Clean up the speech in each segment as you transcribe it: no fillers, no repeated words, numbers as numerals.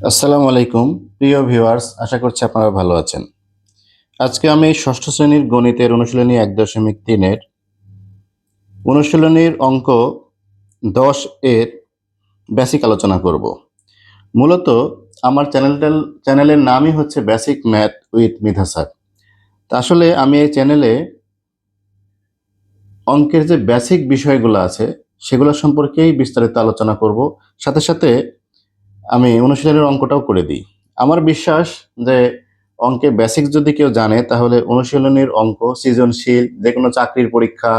আসসালামু আলাইকুম প্রিয় ভিউয়ার্স, আশা করছি আপনারা ভালো আছেন। আজকে আমি ষষ্ঠ শ্রেণীর গণিতের অনুশীলনী 1.3-এর অনুশীলনীর অঙ্ক 10 এর বেসিক আলোচনা করব। মূলত আমার চ্যানেলের নামই হচ্ছে basic math with Midha sir. তা আসলে আমি এই চ্যানেলে অঙ্কের যে বেসিক বিষয়গুলো আছে সেগুলো সম্পর্কেই বিস্তারিত আলোচনা করব। সাথে সাথে আমি অনুশীলনের অঙ্কটাও করে দিই। আমার বিশ্বাস যে অঙ্কের বেসিক যদি কেউ জানে তাহলে অনুশীলনীর অঙ্ক, সৃজনশীল, যে কোনো চাকরির পরীক্ষা,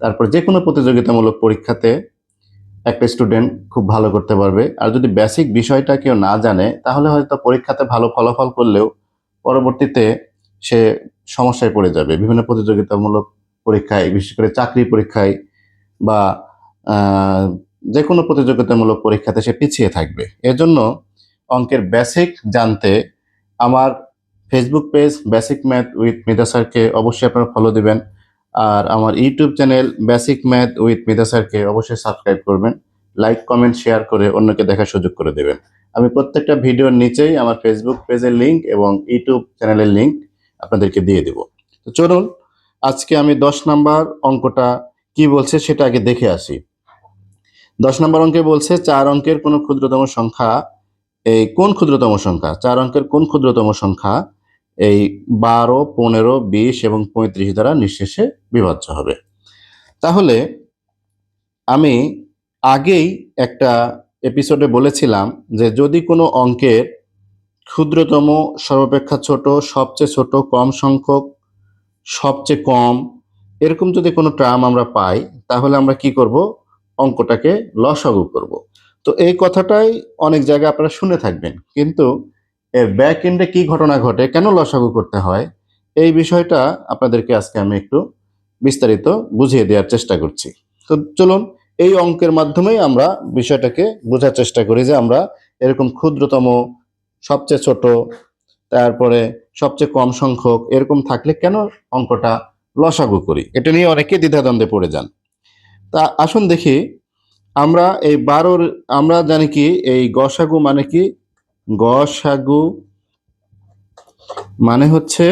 তারপর যে কোনো প্রতিযোগিতামূলক পরীক্ষাতে একটা স্টুডেন্ট খুব ভালো করতে পারবে। আর যদি বেসিক বিষয়টা কেউ না জানে তাহলে হয়তো পরীক্ষাতে ভালো ফলাফল করলেও পরবর্তীতে সে সমস্যায় পড়ে যাবে বিভিন্ন প্রতিযোগিতামূলক পরীক্ষায়, বিশেষ করে চাকরি পরীক্ষায় বা আহ, যে কোনো প্রতিযোগিতামূলক পরীক্ষাতে সে পিছিয়ে থাকবে। এজন্য অঙ্কের বেসিক জানতে আমার Facebook page basic math with Midha স্যারকে অবশ্যই আপনারা ফলো দিবেন। আর আমার YouTube channel basic math with Midha স্যারকে অবশ্যই সাবস্ক্রাইব করবেন। লাইক, কমেন্ট, শেয়ার করে অন্যকে দেখার সুযোগ করে দেবেন। আমি প্রত্যেকটা ভিডিওর নিচেই আমার ফেসবুক পেজের লিঙ্ক এবং ইউটিউব চ্যানেলের লিঙ্ক আপনাদেরকে দিয়ে দেব। তো চলুন আজকে আমি 10 নম্বর অঙ্কটা কি বলছে সেটা আগে দেখে আসি। 10 নম্বর অঙ্কে বলছে 4 অঙ্কের কোন ক্ষুদ্রতম সংখ্যা, কোন ক্ষুদ্রতম সংখ্যা, 4 অঙ্কের কোন ক্ষুদ্রতম সংখ্যা এই 12, 15, 20 এবং 35 দ্বারা নিঃশেষে বিভাজ্য হবে। তাহলে আমি আগেই একটা এপিসোডে বলেছিলাম যে যদি কোনো অঙ্কের ক্ষুদ্রতম, সর্বাপেক্ষা ছোট, সবচেয়ে ছোট, কম সংখ্যক, সবচেয়ে কম, এরকম যদি কোনো টার্ম আমরা পাই তাহলে আমরা কি করব, অঙ্কটাকে লসাগু করব। তো এই কথাটাই অনেক জায়গায় আপনারা শুনে থাকবেন, কিন্তু এর ব্যাক এন্ডে কি ঘটনা ঘটে, কেন লসাগু করতে হয়, এই বিষয়টা আপনাদেরকে আজকে আমি একটু বিস্তারিত বুঝিয়ে দেওয়ার চেষ্টা করছি। তো চলুন এই অঙ্কের মাধ্যমেই আমরা বিষয়টাকে বোঝার চেষ্টা করি যে আমরা এরকম ক্ষুদ্রতম, সবচেয়ে ছোট, তারপরে সবচেয়ে কম সংখ্যক এরকম থাকলে কেন অঙ্কটা লসাগু করি, এটা নিয়ে অনেকে দ্বিধাদ্বন্দ্বে পড়ে যান। তা আসুন দেখি, আমরা এই 12, আমরা জানি কি এই গসাগু মানে কি। গসাগু মানে হচ্ছে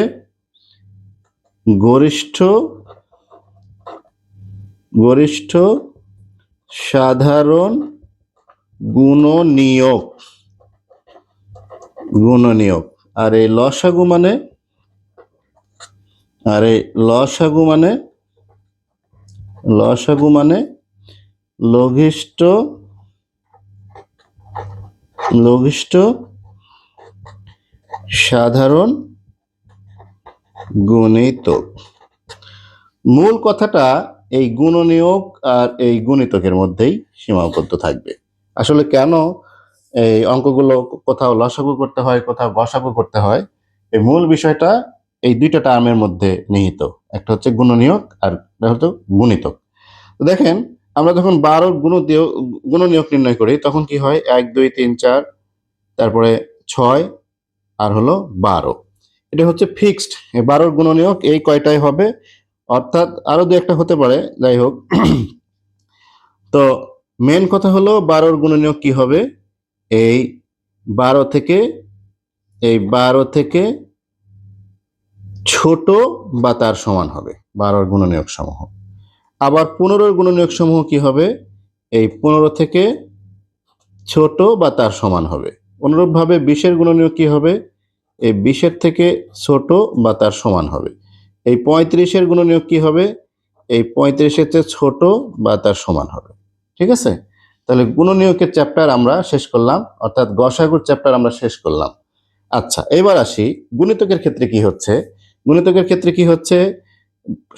গরিষ্ঠ গরিষ্ঠ সাধারণ গুণনীয়ক। গুণনীয়ক আর এই লসাগু মানে, আর এই লসাগু মানে, লসাগু মানে লঘিষ্ঠ লঘিষ্ঠ সাধারণ গুণিতক। মূল কথাটা এই গুণনীয়ক আর এই গুণিতকের মধ্যেই সীমাবদ্ধ থাকবে। আসলে কেন এই অঙ্কগুলো কোথাও লসাগু করতে হয়, কোথাও গসাগু করতে হয়, এই মূল বিষয়টা এই দুইটা টার্মের মধ্যে নিহিত। একটা হচ্ছে গুণনীয়ক আর একটা হচ্ছে গুণিতক। তো দেখেন, আমরা যখন 12 গুণনীয়ক নির্ণয় করি তখন কি হয়, 1, 2, 3, 4, তারপরে 6 আর হলো 12। এটা হচ্ছে ফিক্সড। এই 12 গুণনীয়ক এই কয়টাই হবে, অর্থাৎ আরো দু একটা হতে পারে, যাই হোক। তো মেন কথা হলো 12 গুণনীয়ক কি হবে, এই 12 থেকে, এই 12 থেকে ছোট বা তার সমান হবে 12 গুণনীয়ক সমূহ। আবার 15 গুণনীয়ক সমূহ কি হবে, এই 15 থেকে ছোট বা তার সমান হবে। অনুরূপভাবে 20 গুণনীয়ক কি হবে, এই 20 থেকে ছোট বা তার সমান হবে। এই 35 গুণনীয়ক কি হবে, এই 35 চেয়ে ছোট বা তার সমান হবে। ঠিক আছে, তাহলে গুণনীয়কের চ্যাপ্টার আমরা শেষ করলাম, অর্থাৎ গসাগুর চ্যাপ্টার আমরা শেষ করলাম। আচ্ছা, এবার আসি গুণিতকের ক্ষেত্রে কি হচ্ছে। গুণিতকের ক্ষেত্রে কি হচ্ছে,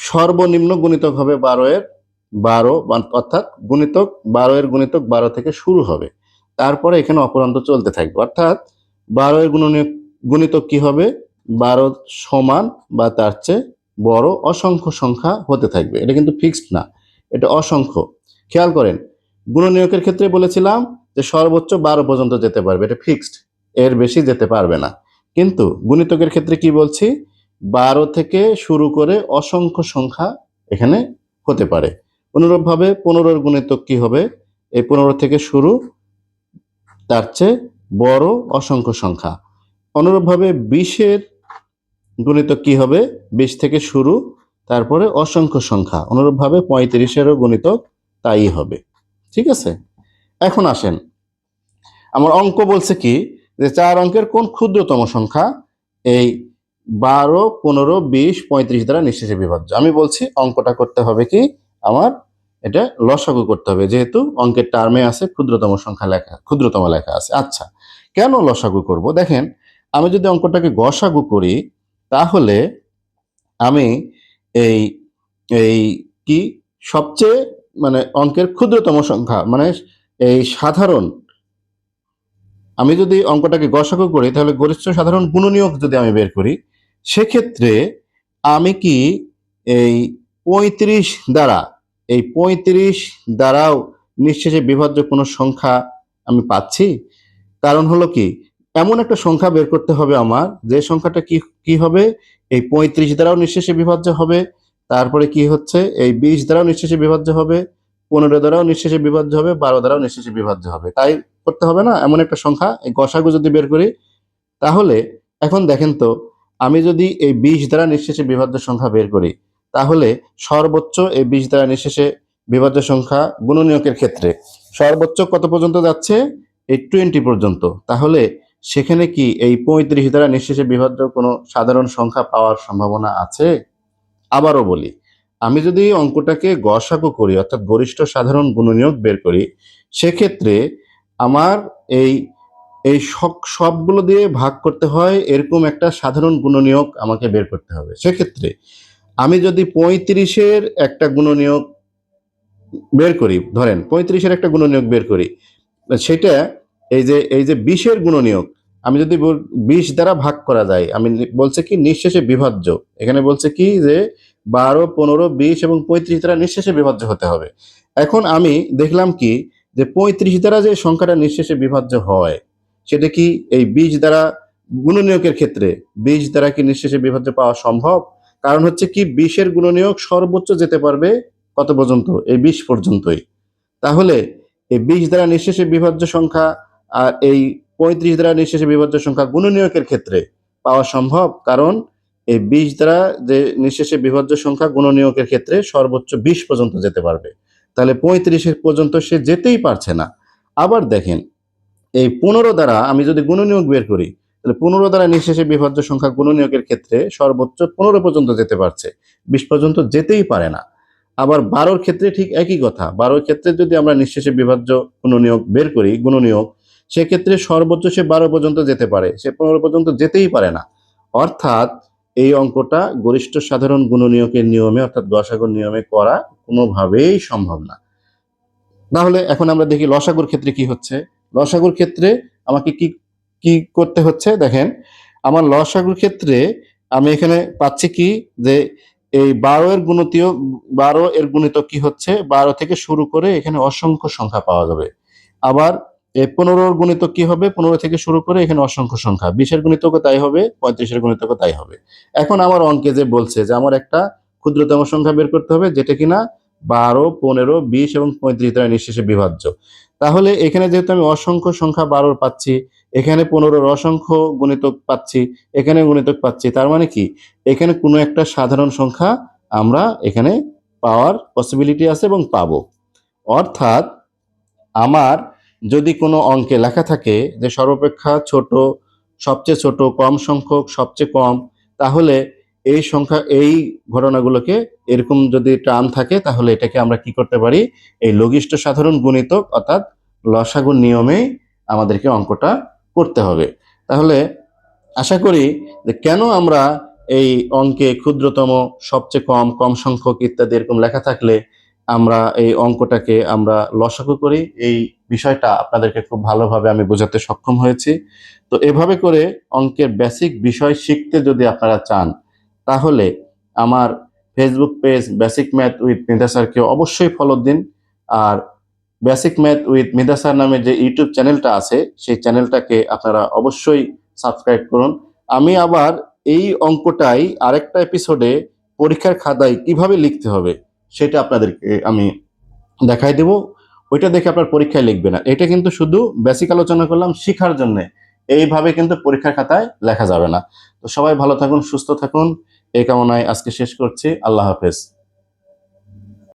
সর্বনিম্ন গুণিতক হবে 12 অর্থাৎ গুণিতক 12 গুণিতক 12 থেকে শুরু হবে, তারপরে এখানে অপরান্ত চলতে থাকবে। অর্থাৎ 12 গুণিতক কি হবে, 12 সমান বা তার চেয়ে বড় অসংখ্য সংখ্যা হতে থাকবে। এটা কিন্তু ফিক্সড না, এটা অসংখ্য। খেয়াল করেন, গুণনীয়কের ক্ষেত্রে বলেছিলাম যে সর্বোচ্চ 12 পর্যন্ত যেতে পারবে, এটা ফিক্সড, এর বেশি যেতে পারবে না। কিন্তু গুণিতকের ক্ষেত্রে কি বলছি, 12 থেকে শুরু করে অসংখ্য সংখ্যা এখানে হতে পারে। অনুরূপভাবে 15 গুণিতক কি হবে, এই 15 থেকে শুরু, তার চেয়ে বড় অসংখ্য সংখ্যা। অনুরূপভাবে 20-এর গুণিতক কি হবে? 20 থেকে শুরু, তারপরে অসংখ্য সংখ্যা। অনুরূপভাবে 35-এরও গুণিতক তাই হবে। ঠিক আছে? এখন আসেন, আমার অঙ্ক বলছে কি যে 4 অঙ্কের কোন ক্ষুদ্রতম সংখ্যা এই 12, 15, 20, 35 দ্বারা নিঃশেষে বিভাজ্য। আমি বলছি অঙ্কটা করতে হবে কি, আমার এটা লসাগু করতে হবে, যেহেতু অঙ্কের টার্মে আছে ক্ষুদ্রতম সংখ্যা লেখা, ক্ষুদ্রতম লেখা আছে। আচ্ছা, কেন লসাগু করব? দেখেন, আমি যদি অঙ্কটাকে গসাগু করি, তাহলে আমি এই এই কি সবচেয়ে মানে অঙ্কের ক্ষুদ্রতম সংখ্যা মানে এই সাধারণ, আমি যদি অঙ্কটাকে গসাগু করি তাহলে গরিষ্ঠ সাধারণ গুণনীয়ক যদি আমি বের করি, সেক্ষেত্রে আমি কি এই 35 দ্বারা, এই 35 দ্বারাও নিঃশেষে বিভাজ্য কোনো সংখ্যা আমি পাচ্ছি? কারণ হলো কি, এমন একটা সংখ্যা বের করতে হবে আমার, যে সংখ্যাটা কি কি হবে, এই 35 দ্বারাও নিঃশেষে বিভাজ্য হবে, তারপরে কি হচ্ছে এই 20 দ্বারাও নিঃশেষে বিভাজ্য হবে, 15 দ্বারাও নিঃশেষে বিভাজ্য হবে, 12 দ্বারাও নিঃশেষে বিভাজ্য হবে। তাই করতে হবে না এমন একটা সংখ্যা, এই গসাগু যদি বের করি, তাহলে এখন দেখেন তো, আমি যদি এই 20 দ্বারা নিঃশেষে বিভাজ্য সংখ্যা বের করি, তাহলে সর্বোচ্চ এই 20 দ্বারা নিঃশেষে বিভাজ্য সংখ্যা গুণনীয়কের ক্ষেত্রে সর্বোচ্চ কত পর্যন্ত যাচ্ছে? এই 20 পর্যন্ত। তাহলে সেখানে কি এই 35 দ্বারা নিঃশেষে বিভাজ্য কোনো সাধারণ সংখ্যা পাওয়ার সম্ভাবনা আছে? আবারও বলি, আমি যদি অঙ্কটাকে গসাগু করি অর্থাৎ গরিষ্ঠ সাধারণ গুণনীয়ক বের করি, সেক্ষেত্রে আমার এই এই সবগুলো দিয়ে ভাগ করতে হয়, এরকম একটা সাধারণ গুণনীয়ক আমাকে বের করতে হবে। সেক্ষেত্রে আমি যদি 35-এর একটা গুণনীয়ক বের করি, ধরেন 35-এর একটা গুণনীয়ক বের করি, সেটা এই যে 20-এর গুণনীয়ক আমি যদি 20 দ্বারা ভাগ করা যায়, আমি বলছে কি নিঃশেষে বিভাজ্য, এখানে বলছে কি যে 12, 15, 20 এবং 35 দ্বারা নিঃশেষে বিভাজ্য হতে হবে। এখন আমি দেখলাম কি যে 35 দ্বারা যে সংখ্যাটা নিঃশেষে বিভাজ্য হয়, সেটা কি এই 20 দ্বারা গুণনীয়কের ক্ষেত্রে 20 দ্বারা কি নিঃশেষে বিভাজ্য পাওয়া সম্ভব? কারণ হচ্ছে কি 20-এর গুণনীয়ক সর্বোচ্চ যেতে পারবে কত পর্যন্ত? এই 20 পর্যন্তই। তাহলে এই 20 দ্বারা নিঃশেষে বিভাজ্য সংখ্যা আর এই 35 দ্বারা নিঃশেষে বিভাজ্য সংখ্যা গুণনীয়কের ক্ষেত্রে পাওয়া সম্ভব, কারণ এই 20 দ্বারা যে নিঃশেষে বিভাজ্য সংখ্যা গুণনীয়কের ক্ষেত্রে সর্বোচ্চ 20 পর্যন্ত যেতে পারবে। তাহলে 35 পর্যন্ত সে যেতেই পারছে না। আবার দেখেন, এই 15 দ্বারা আমি যদি গুণনীয়ক বের করি, তাহলে 15 দ্বারা নিঃশেষে বিভাজ্য সংখ্যা গুণনীয়কের ক্ষেত্রে সর্বোচ্চ 15 পর্যন্ত যেতে পারছে, 20 পর্যন্ত যেতেই পারে না। আবার 12-র ক্ষেত্রে ঠিক একই কথা, 12-র ক্ষেত্রে যদি আমরা নিঃশেষে বিভাজ্য গুণনীয়ক বের করি, গুণনীয়ক, সেক্ষেত্রে সর্বোচ্চ সে 12 পর্যন্ত যেতে পারে, সে 15 পর্যন্ত যেতেই পারে না। অর্থাৎ এই অঙ্কটা গরিষ্ঠ সাধারণ গুণনীয়কের নিয়মে অর্থাৎ গসাগুর নিয়মে করা কোনোভাবেই সম্ভব না। তাহলে এখন আমরা দেখি লসাগুর ক্ষেত্রে কি হচ্ছে। লসাগুর ক্ষেত্রে আমাকে কি কি করতে হচ্ছে দেখেন, আমার লসাগুর ক্ষেত্রে আমি এখানে পাচ্ছি কি যে এই 12 এর গুণিতক কি হচ্ছে, 12 থেকে শুরু করে এখানে অসংখ্য সংখ্যা পাওয়া যাবে। আবার এই 15-র গুণিতক কি হবে, 15 থেকে শুরু করে এখানে অসংখ্য সংখ্যা, 20-এর গুণিতকও তাই হবে, 35-এর গুণিতকও তাই হবে। এখন আমার অঙ্কে যে বলছে যে আমার একটা ক্ষুদ্রতম সংখ্যা বের করতে হবে, যেটা কিনা 12, 15, 20 এবং 35 দ্বারা নিঃশেষে বিভাজ্য। তাহলে এখানে যেহেতু আমি অসংখ্য সংখ্যা 12 পাচ্ছি, এখানে 15-র অসংখ্য গুণিতক পাচ্ছি, এখানে গুণিতক পাচ্ছি, তার মানে কি এখানে কোনো একটা সাধারণ সংখ্যা আমরা এখানে পাওয়ার পসিবিলিটি আছে এবং পাবো। অর্থাৎ আমার যদি কোনো অঙ্কে লেখা থাকে যে সর্বাপেক্ষা ছোট, সবচেয়ে ছোট, কম সংখ্যক, সবচেয়ে কম, তাহলে এই সংখ্যা এই ঘটনাগুলোকে এরকম যদি টার্ম থাকে, তাহলে এটাকে আমরা কি করতে পারি, এই লঘিষ্ঠ সাধারণ গুণিতক অর্থাৎ লসাগুর নিয়মেই আমাদেরকে অঙ্কটা করতে হবে। তাহলে আশা করি যে কেন আমরা এই অঙ্কে ক্ষুদ্রতম, সবচেয়ে কম, কম সংখ্যক ইত্যাদি এরকম লেখা থাকলে আমরা এই অঙ্কটাকে আমরা লসাগু করি, এই বিষয়টা আপনাদেরকে খুব ভালোভাবে আমি বোঝাতে সক্ষম হয়েছি। তো এভাবে করে অঙ্কের বেসিক বিষয় শিখতে যদি আপনারা চান, তাহলে আমার Facebook page basic math with Medha স্যারকে অবশ্যই ফলো দিন। আর basic math with Medha sir নামে যে ইউটিউব চ্যানেলটা আছে, সেই চ্যানেলটাকে আপনারা অবশ্যই সাবস্ক্রাইব করুন। আমি আবার এই অঙ্কটাই আরেকটা এপিসোডে পরীক্ষার খাতায় কিভাবে লিখতে হবে সেটা আপনাদেরকে আমি দেখাই দেব। ওইটা দেখে আপনার পরীক্ষায় লিখবে না। এটা কিন্তু শুধু বেসিক আলোচনা করলাম শিখার জন্য, এইভাবে কিন্তু পরীক্ষার খাতায় লেখা যাবে না। তো সবাই ভালো থাকুন, সুস্থ থাকুন, এই কামনায় আজকে শেষ করছি। আল্লাহ হাফেজ।